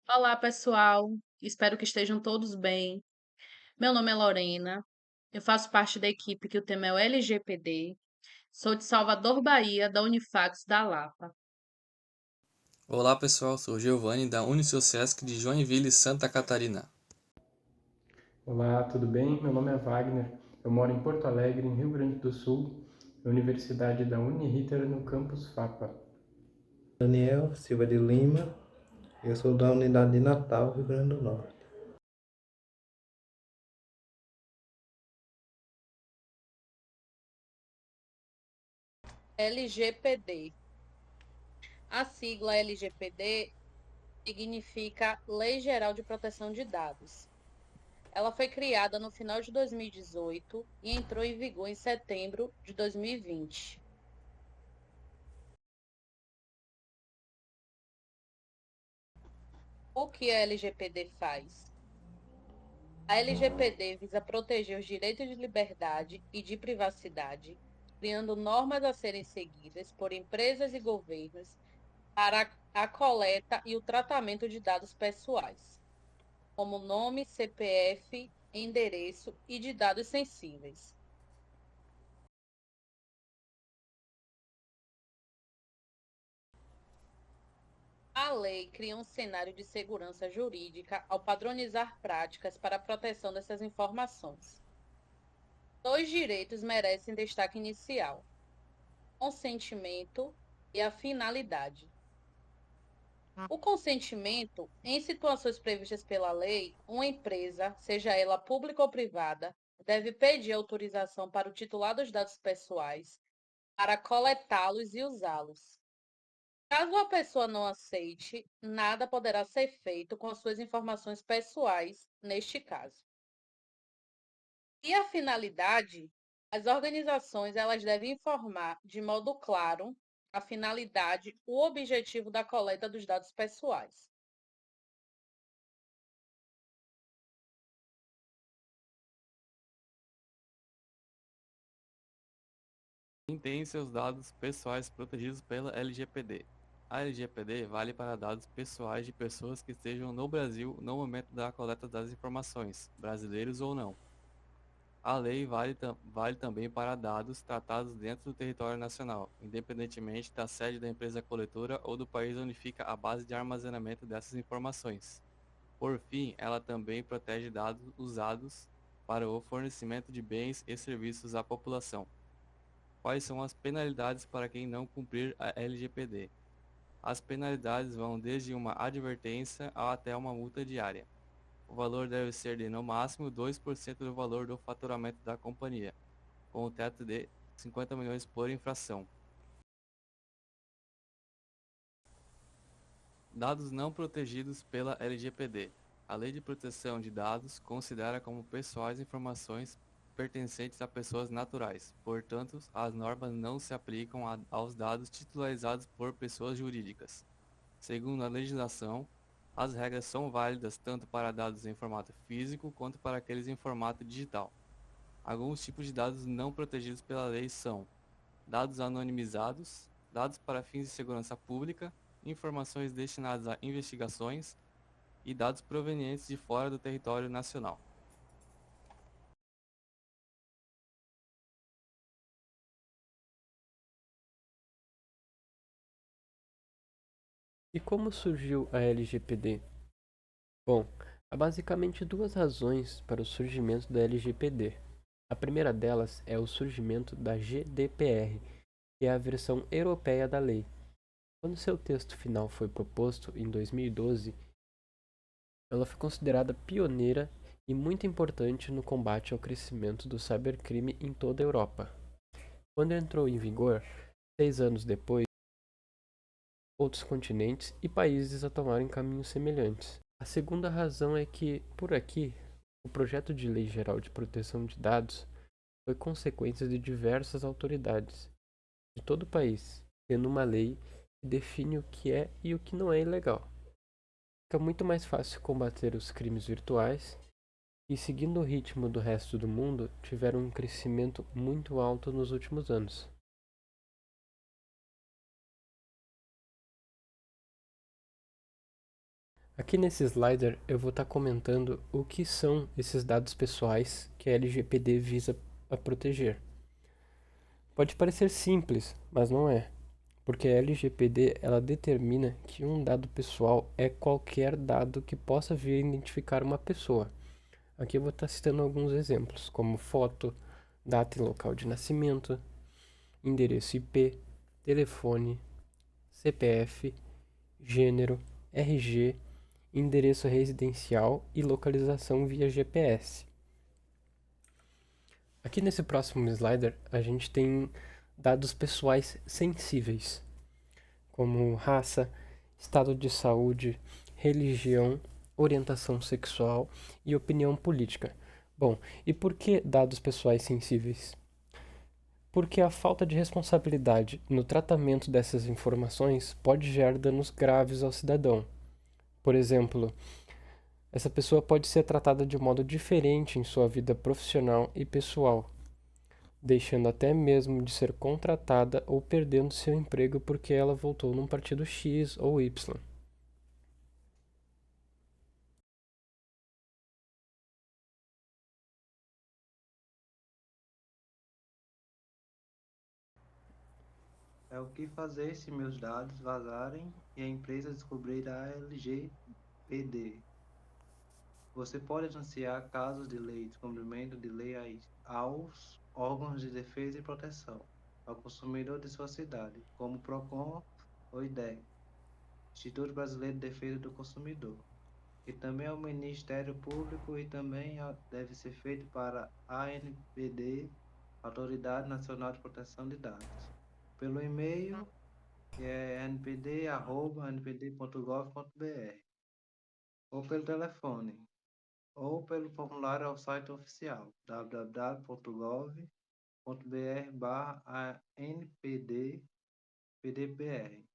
Olá, pessoal. Espero que estejam todos bem. Meu nome é Lorena. Eu faço parte da equipe que o tema é o LGPD. Sou de Salvador, Bahia, da Unifax da Lapa. Olá pessoal, sou Giovanni da Unisociesc de Joinville, Santa Catarina. Olá, tudo bem? Meu nome é Wagner. Eu moro em Porto Alegre, em Rio Grande do Sul, na Universidade da Uniriter, no campus FAPA. Daniel Silva de Lima, eu sou da unidade de Natal, Rio Grande do Norte. LGPD. A sigla LGPD significa Lei Geral de Proteção de Dados. Ela foi criada no final de 2018 e entrou em vigor em setembro de 2020. O que a LGPD faz? A LGPD visa proteger os direitos de liberdade e de privacidade, criando normas a serem seguidas por empresas e governos para a coleta e o tratamento de dados pessoais, como nome, CPF, endereço e de dados sensíveis. A lei cria um cenário de segurança jurídica ao padronizar práticas para a proteção dessas informações. Dois direitos merecem destaque inicial: consentimento e a finalidade. O consentimento, em situações previstas pela lei, uma empresa, seja ela pública ou privada, deve pedir autorização para o titular dos dados pessoais para coletá-los e usá-los. Caso a pessoa não aceite, nada poderá ser feito com as suas informações pessoais, neste caso. E a finalidade? As organizações elas devem informar de modo claro a finalidade, o objetivo da coleta dos dados pessoais. Quem tem seus dados pessoais protegidos pela LGPD? A LGPD vale para dados pessoais de pessoas que estejam no Brasil no momento da coleta das informações, brasileiros ou não. A lei vale também para dados tratados dentro do território nacional, independentemente da sede da empresa coletora ou do país onde fica a base de armazenamento dessas informações. Por fim, ela também protege dados usados para o fornecimento de bens e serviços à população. Quais são as penalidades para quem não cumprir a LGPD? As penalidades vão desde uma advertência até uma multa diária. O valor deve ser de no máximo 2% do valor do faturamento da companhia, com o teto de 50 milhões por infração. Dados não protegidos pela LGPD. A Lei de Proteção de Dados considera como pessoais informações pertencentes a pessoas naturais. Portanto, as normas não se aplicam aos dados titularizados por pessoas jurídicas. Segundo a legislação, as regras são válidas tanto para dados em formato físico quanto para aqueles em formato digital. Alguns tipos de dados não protegidos pela lei são dados anonimizados, dados para fins de segurança pública, informações destinadas a investigações e dados provenientes de fora do território nacional. E como surgiu a LGPD? Bom, há basicamente duas razões para o surgimento da LGPD. A primeira delas é o surgimento da GDPR, que é a versão europeia da lei. Quando seu texto final foi proposto em 2012, ela foi considerada pioneira e muito importante no combate ao crescimento do cybercrime em toda a Europa. Quando entrou em vigor, 6 anos depois, outros continentes e países a tomarem caminhos semelhantes. A segunda razão é que, por aqui, o projeto de Lei Geral de Proteção de Dados foi consequência de diversas autoridades de todo o país, tendo uma lei que define o que é e o que não é ilegal. Fica muito mais fácil combater os crimes virtuais e, seguindo o ritmo do resto do mundo, tiveram um crescimento muito alto nos últimos anos. Aqui nesse slider eu vou estar comentando o que são esses dados pessoais que a LGPD visa a proteger. Pode parecer simples, mas não é, porque a LGPD ela determina que um dado pessoal é qualquer dado que possa vir a identificar uma pessoa. Aqui eu vou estar citando alguns exemplos, como foto, data e local de nascimento, endereço IP, telefone, CPF, gênero, RG, endereço residencial e localização via GPS. Aqui nesse próximo slider a gente tem dados pessoais sensíveis, como raça, estado de saúde, religião, orientação sexual e opinião política. Bom, e por que dados pessoais sensíveis? Porque a falta de responsabilidade no tratamento dessas informações pode gerar danos graves ao cidadão. Por exemplo, essa pessoa pode ser tratada de modo diferente em sua vida profissional e pessoal, deixando até mesmo de ser contratada ou perdendo seu emprego porque ela votou num partido X ou Y. É o que fazer se meus dados vazarem e a empresa descobrir a LGPD. Você pode anunciar casos de lei, descumprimento de lei aos órgãos de defesa e proteção ao consumidor de sua cidade, como o PROCON ou IDEC, Instituto Brasileiro de Defesa do Consumidor, e também ao Ministério Público e também deve ser feito para a ANPD, Autoridade Nacional de Proteção de Dados, pelo e-mail que é npd@npd.gov.br, ou pelo telefone, ou pelo formulário ao site oficial www.gov.br/npd-pdpr.